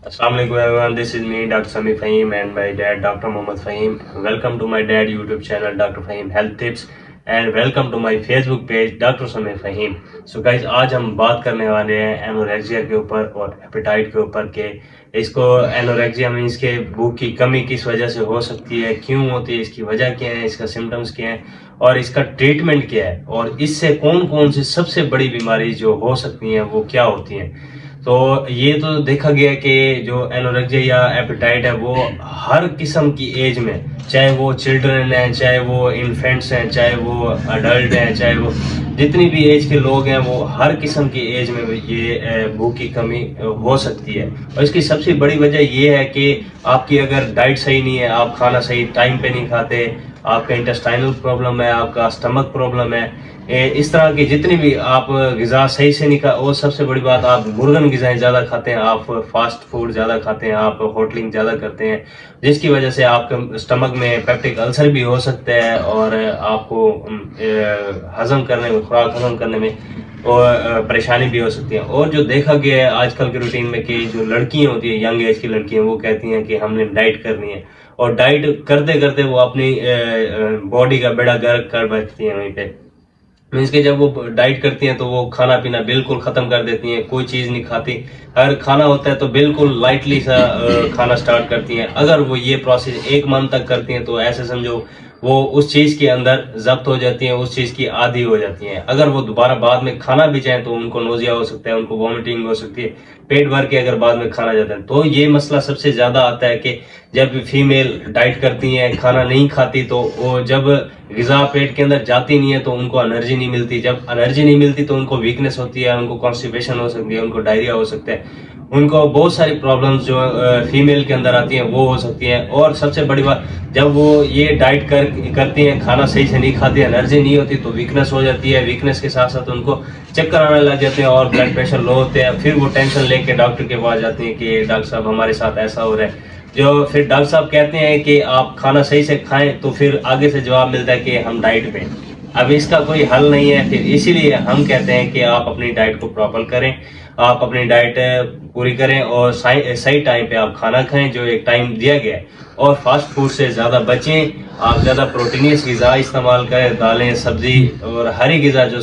Assalamu alaikum everyone, this is me Dr. Sami Fahim and my dad Dr. Mohammad Fahim. Welcome to my dad YouTube channel Dr. Fahim Health Tips and welcome to my Facebook page Dr. Sami Fahim. So guys, आज हम बात करने वाले हैं anorexia के ऊपर और apatite के ऊपर के इसको एनोरेक्सिया मीन्स के भूख की कमी किस वजह से हो सकती है, क्यों होती है, इसकी वजह क्या है, इसका सिम्टम्स क्या है और इसका ट्रीटमेंट क्या है और इससे कौन कौन सी सबसे बड़ी बीमारी जो हो सकती हैं वो क्या होती हैं। तो ये तो देखा गया कि जो एनोरेक्सिया या एपेटाइट है वो हर किस्म की एज में, चाहे वो चिल्ड्रन हैं, चाहे वो इन्फेंट्स हैं, चाहे वो अडल्ट हैं, चाहे वो जितनी भी एज के लोग हैं, वो हर किस्म की एज में ये भूख की कमी हो सकती है। और इसकी सबसे बड़ी वजह ये है कि आपकी अगर डाइट सही नहीं है, आप खाना सही टाइम पे नहीं खाते, आपका इंटेस्टाइनल प्रॉब्लम है, आपका स्टमक प्रॉब्लम है, इस तरह की जितनी भी आप ग़िज़ा सही से नहीं खा, और सबसे बड़ी बात आप मुर्गन ग़िज़ाएँ ज़्यादा खाते हैं, आप फास्ट फूड ज़्यादा खाते हैं, आप होटलिंग ज़्यादा करते हैं, जिसकी वजह से आपके स्टमक में पेप्टिक अल्सर भी हो सकता है और आपको हज़म करने में, खुराक हज़म करने में और परेशानी भी हो सकती है। और जो देखा गया है आजकल के रूटीन में कि जो लड़कियां होती है, यंग एज की लड़कियां, वो कहती हैं कि हमने डाइट करनी है और डाइट करते करते वो अपनी बॉडी का बेड़ा गर्क कर बैठती हैं वहीं पे। मीन्स के जब वो डाइट करती हैं तो वो खाना पीना बिल्कुल ख़त्म कर देती हैं, कोई चीज़ नहीं खाती। अगर खाना होता है तो बिल्कुल लाइटली सा खाना स्टार्ट करती हैं। अगर वो ये प्रोसेस 1 मंथ तक करती हैं तो ऐसे समझो वो उस चीज़ के अंदर जब्त हो जाती हैं, उस चीज़ की आदी हो जाती हैं। अगर वो दोबारा बाद में खाना भी चाहें तो उनको नोजिया हो सकता है, उनको वॉमिटिंग हो सकती है, पेट भर के अगर बाद में खाना जाता है। तो ये मसला सबसे ज़्यादा आता है कि जब फीमेल डाइट करती हैं, खाना नहीं खाती, तो वो जब ग़िज़ा पेट के अंदर जाती नहीं है तो उनको एनर्जी नहीं मिलती। जब एनर्जी नहीं मिलती तो उनको वीकनेस होती है, उनको कॉन्स्टिपेशन हो सकती है, उनको डायरिया हो सकता है, उनको बहुत सारी प्रॉब्लम्स जो फीमेल के अंदर आती हैं वो हो सकती हैं। और सबसे बड़ी बात, जब वो ये डाइट करती हैं, खाना सही से नहीं खाती, एनर्जी नहीं होती, तो वीकनेस हो जाती है। वीकनेस के साथ साथ उनको चक्कर आने लग जाते हैं और ब्लड प्रेशर लो होते हैं। फिर वो टेंशन लेके डॉक्टर के पास जाती हैं कि डॉक्टर साहब हमारे साथ ऐसा हो रहा है। जो फिर डॉक्टर साहब कहते हैं कि आप खाना सही से खाएं, तो फिर आगे से जवाब मिलता है कि हम डाइट पे। अब इसका कोई हल नहीं है, फिर इसीलिए हम कहते हैं कि आप अपनी डाइट को प्रॉपर करें, आप अपनी डाइट पूरी करें और सही टाइम पे आप खाना खाएं जो एक टाइम दिया गया है। और फास्ट फूड से ज़्यादा बचें, आप ज़्यादा प्रोटीनियस ग़िज़ा इस्तेमाल करें, दालें, सब्ज़ी और हरी ग़िज़ा जो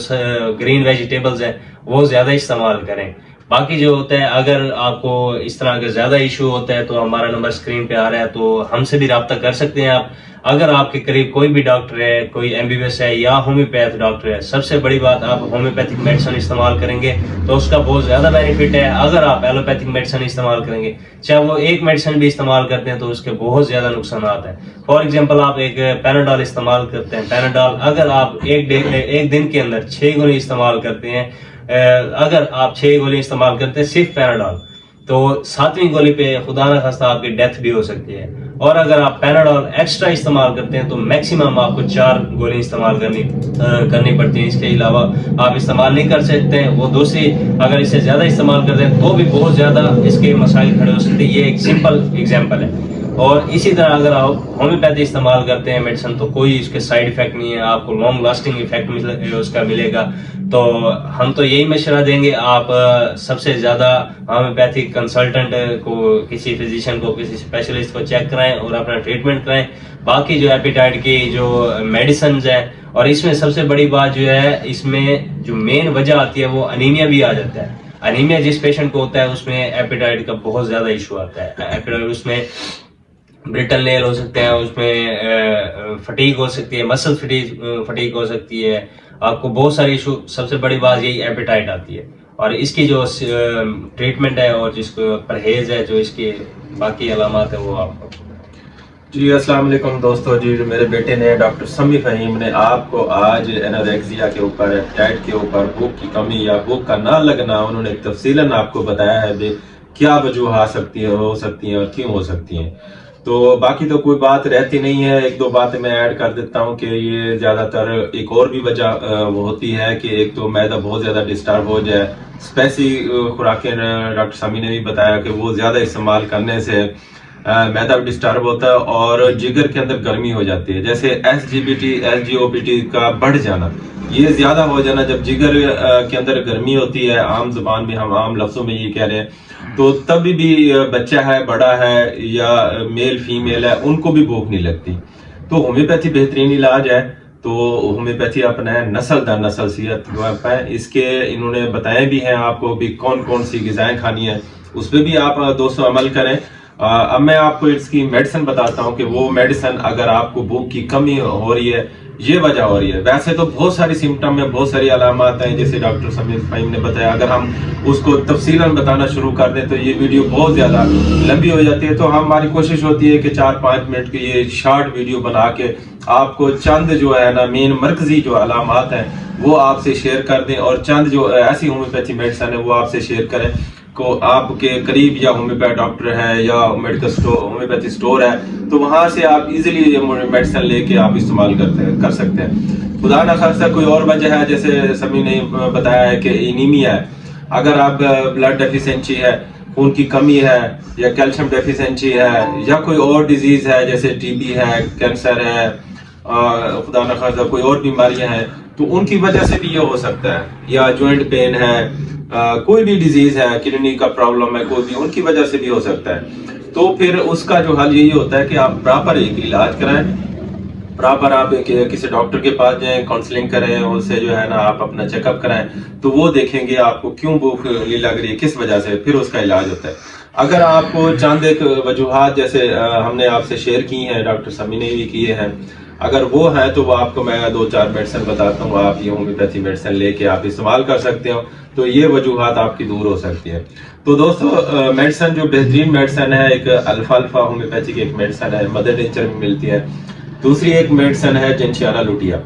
ग्रीन वेजिटेबल्स हैं वो ज़्यादा इस्तेमाल करें। बाकी जो होता है, अगर आपको इस तरह का ज़्यादा इशू होता है तो हमारा नंबर स्क्रीन पे आ रहा है, तो हमसे भी रब्ता कर सकते हैं आप। अगर आपके करीब कोई भी डॉक्टर है, कोई एमबीबीएस है या होम्योपैथ डॉक्टर है, सबसे बड़ी बात, आप होम्योपैथिक मेडिसिन इस्तेमाल करेंगे तो उसका बहुत ज़्यादा बेनिफिट है। अगर आप एलोपैथिक मेडिसिन इस्तेमाल करेंगे, चाहे वो एक मेडिसिन भी इस्तेमाल करते हैं, तो उसके बहुत ज़्यादा नुकसान हैं। फॉर एग्जाम्पल, आप एक पैनाडोल इस्तेमाल करते हैं, पैनाडोल अगर आप एक दिन के अंदर 6 गोली इस्तेमाल करते हैं, अगर आप 6 गोली इस्तेमाल करते हैं सिर्फ पैनाडोल, तो 7वीं गोली पे खुदा न खास्ता आपकी डेथ भी हो सकती है। और अगर आप पैनाडोल एक्स्ट्रा इस्तेमाल करते हैं तो मैक्सिमम आपको 4 गोली इस्तेमाल करनी पड़ती है। इसके अलावा आप इस्तेमाल नहीं कर सकते हैं। वो दूसरी, अगर इससे ज़्यादा इस्तेमाल करते हैं तो भी बहुत ज़्यादा इसके मसाइल खड़े हो सकते हैं। ये एक सिंपल एग्जाम्पल है। और इसी तरह अगर आप होम्योपैथी इस्तेमाल करते हैं मेडिसिन, तो कोई इसके साइड इफेक्ट नहीं है, आपको लॉन्ग लास्टिंग इफेक्ट उसका मिलेगा। तो हम तो यही मशवरा देंगे, आप सबसे ज़्यादा होम्योपैथिक कंसल्टेंट को, किसी फिजिशियन को, किसी स्पेशलिस्ट को चेक कराएं और अपना ट्रीटमेंट कराएं। बाकी जो एपेटाइट की जो मेडिसिन है, और इसमें सबसे बड़ी बात जो है, इसमें जो मेन वजह आती है वो अनीमिया भी आ जाता है। अनीमिया जिस पेशेंट को होता है उसमें एपेटाइट का बहुत ज़्यादा इशू आता है। एपेटाइट उसमें ब्रिटल नेल हो सकते हैं, उसमें फटीग हो सकती है, मसल फटीग हो सकती है, आपको बहुत सारी इशू। सबसे बड़ी बात यही एपेटाइट आती है। और इसकी जो ट्रीटमेंट है और जिसको परहेज है, जो इसकी बाकी अलामत है, वो आपको। जी अस्सलाम वालेकुम दोस्तों। जी मेरे बेटे ने, डॉक्टर समी फहीम ने, आपको आज एनोरेक्सिया के ऊपर, एपेटाइट के ऊपर, भूख की कमी या भूख का ना लगना, उन्होंने तफसीलन आपको बताया है क्या वजूहात हो सकती हैं और क्यों हो सकती हैं। तो बाकी तो कोई बात रहती नहीं है। 1-2 बातें मैं ऐड कर देता हूँ कि ये ज़्यादातर एक और भी वजह होती है कि एक तो मैदा बहुत ज़्यादा डिस्टर्ब हो जाए। स्पाइसी खुराकें डॉक्टर समी ने भी बताया कि वो ज़्यादा इस्तेमाल करने से मैदा डिस्टर्ब होता है और जिगर के अंदर गर्मी हो जाती है, जैसे SGBT SGOPT का बढ़ जाना, ये ज्यादा हो जाना। जब जिगर के अंदर गर्मी होती है, आम जुबान में हम आम लफ्जों में ये कह रहे हैं, तो तभी भी बच्चा है, बड़ा है या मेल फीमेल है, उनको भी भूख नहीं लगती। तो होम्योपैथी बेहतरीन इलाज है। तो होम्योपैथी अपना है, नस्ल दर नस्ल सेहत पाए, इसके इन्होंने बताए भी हैं आपको भी कौन कौन सी ग़िज़ाएं खानी है, उस पर भी आप दोस्तों अमल करें। अब मैं आपको इसकी मेडिसिन बताता हूँ कि वो मेडिसिन अगर आपको भूख की कमी हो रही है, ये वजह हो रही है। वैसे तो बहुत सारी सिम्टम है, बहुत सारी अलामत हैं, जैसे डॉक्टर समीर फ़हीम ने बताया। अगर हम उसको तफसीलन बताना शुरू कर दें तो ये वीडियो बहुत ज़्यादा लंबी हो जाती है। तो हमारी कोशिश होती है कि 4-5 मिनट की ये शॉर्ट वीडियो बना के आपको चंद जो है ना मेन मरकजी जो अलामत हैं वो आपसे शेयर कर दें, और चंद जो ऐसी होम्योपैथी मेडिसिन है वो आपसे शेयर करें को आपके करीब या होम्योपैथ डॉक्टर है या मेडिकल स्टोर, होम्योपैथी स्टोर है, तो वहां से आप इजीली ये मेडिसिन लेके आप इस्तेमाल कर सकते हैं। खुदा ना खास्ता कोई और वजह है, जैसे सभी ने बताया है कि एनीमिया है, अगर आप ब्लड डेफिशिएंसी है, खून की कमी है, या कैल्शियम डेफिशिएंसी है, या कोई और डिजीज है जैसे TB है, कैंसर है, खुदा ना खास्ता कोई और बीमारियां हैं, तो उनकी वजह से भी ये हो सकता है। या जॉइंट पेन है, कोई भी डिजीज है, किडनी का प्रॉब्लम है, कोई भी, उनकी वजह से भी हो सकता है। तो फिर उसका जो हल यही होता है कि आप प्रॉपर एक इलाज कराएं, प्रॉपर आप किसी डॉक्टर के पास जाएं, काउंसलिंग करें, उससे जो है ना आप अपना चेकअप कराएं, तो वो देखेंगे आपको क्यों भूख लग रही है, किस वजह से, फिर उसका इलाज होता है। अगर आपको चंद एक वजूहात जैसे हमने आपसे शेयर की हैं, डॉक्टर समी ने भी किए हैं, अगर वो है तो वो आपको मैं 2-4 मेडिसिन बताता हूँ, आप ये होम्योपैथी मेडिसिन लेके आप इस्तेमाल कर सकते हो, तो ये वजूहात आपकी दूर हो सकती है। तो दोस्तों मेडिसिन जो बेहतरीन मेडिसिन है, एक अल्फा होम्योपैथी की एक मेडिसिन है, मदर नेचर में मिलती है। दूसरी एक मेडिसिन है जेंशियाना लुटिया।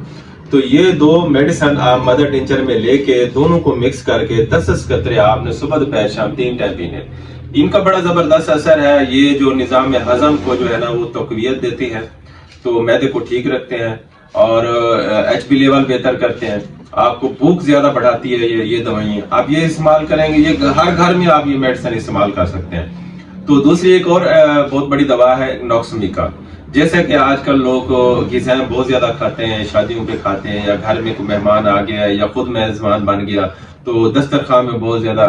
तो ये 2 मेडिसिन आप मदर टिंचर में लेके दोनों को मिक्स करके 10 कतरे आपने सुबह दोपहर शाम 3 टाइम पीने। इनका बड़ा जबरदस्त असर है, ये जो निज़ाम हजम को जो है ना वो तक़वियत देती है, तो मैदे को ठीक रखते हैं और HB लेवल बेहतर करते हैं, आपको भूख ज्यादा बढ़ाती है। ये दवाइयाँ आप ये इस्तेमाल करेंगे, ये हर घर में आप ये मेडिसिन इस्तेमाल कर सकते हैं। तो दूसरी एक और बहुत बड़ी दवा है नॉक्समिका। जैसे कि आजकल लोग ग़िज़ाएं बहुत ज्यादा खाते हैं, शादियों पे खाते हैं, या घर में कोई मेहमान आ गया या खुद मेजबान बन गया, तो दस्तरखान में बहुत ज्यादा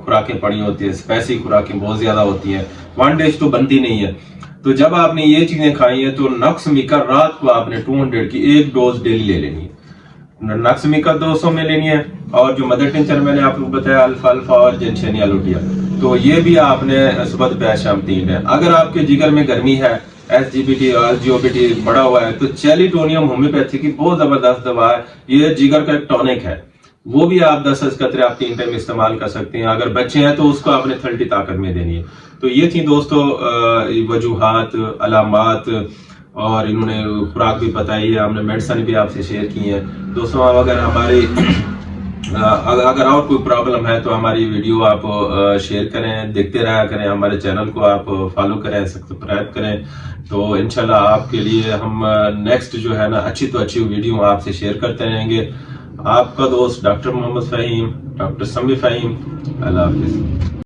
खुराकें पड़ी होती है, स्पाइसी खुराकें बहुत ज्यादा होती हैं, वन डिश तो बनती नहीं है। तो जब आपने ये चीजें खाई है तो नॉक्समिका रात को आपने 200 की एक डोज डेली ले लेनी है। नॉक्समिका 200 में लेनी है, और जो मदर टिंचर मैंने आपको बताया अल्फा और जेंशियाना लुटिया, तो ये भी आपने सुबह दोपहर शाम 3 है। अगर आपके जिगर में गर्मी है, SGBT और SGOPT बढ़ा हुआ है, तो चैलिटोनियम होम्योपैथी की बहुत जबरदस्त दवा है, ये जिगर का एक टॉनिक है, वो भी आप 10 कतरे आप 3 टाइम इस्तेमाल कर सकते हैं। अगर बच्चे हैं तो उसको आपने 30 ताकत में देनी है। तो ये थी दोस्तों वजूहात, अलामात, और इन्होंने खुराक भी बताई है, हमने मेडिसिन भी आपसे शेयर की है। दोस्तों अगर हमारी अगर और कोई प्रॉब्लम है तो हमारी वीडियो आप शेयर करें, देखते रहा करें, हमारे चैनल को आप फॉलो करें, सब्सक्राइब करें, तो इंशाल्लाह आपके लिए हम नेक्स्ट जो है ना अच्छी तो अच्छी वीडियो आपसे शेयर करते रहेंगे। आपका दोस्त डॉक्टर मोहम्मद फ़हीम, डॉक्टर समी फ़हीम। अल्लाह हाफिज़।